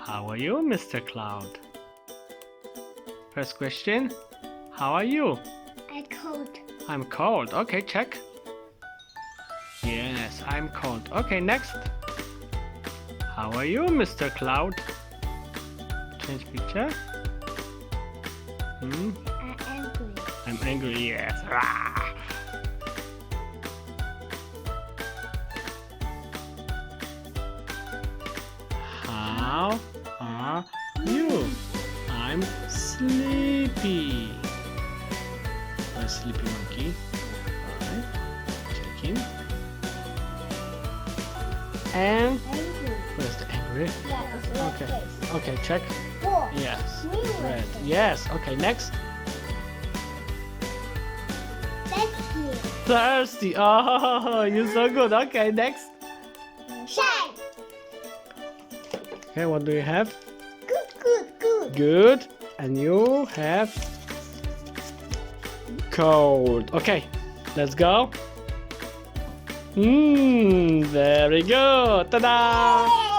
How are you, Mr. Cloud? First question. How are you? I'm cold. I'm cold. Okay, check. Yes, I'm cold. Okay, next. How are you, Mr. Cloud? Change picture. I'm angry. I'm angry, yes. Rah! How are you? I'm sleepy. A sleepy monkey. Alright. Checking. And Angry. where's the angry? Yeah, it's red Okay. face. Okay, check. 4. Yes. Green Red. face. Yes. Okay, next. Thank you. Thirsty. Oh, you're so good. Okay, next. Shy. Okay, what do you have? Good. Good. And you have cold. Okay, let's go. Very good. Ta-da!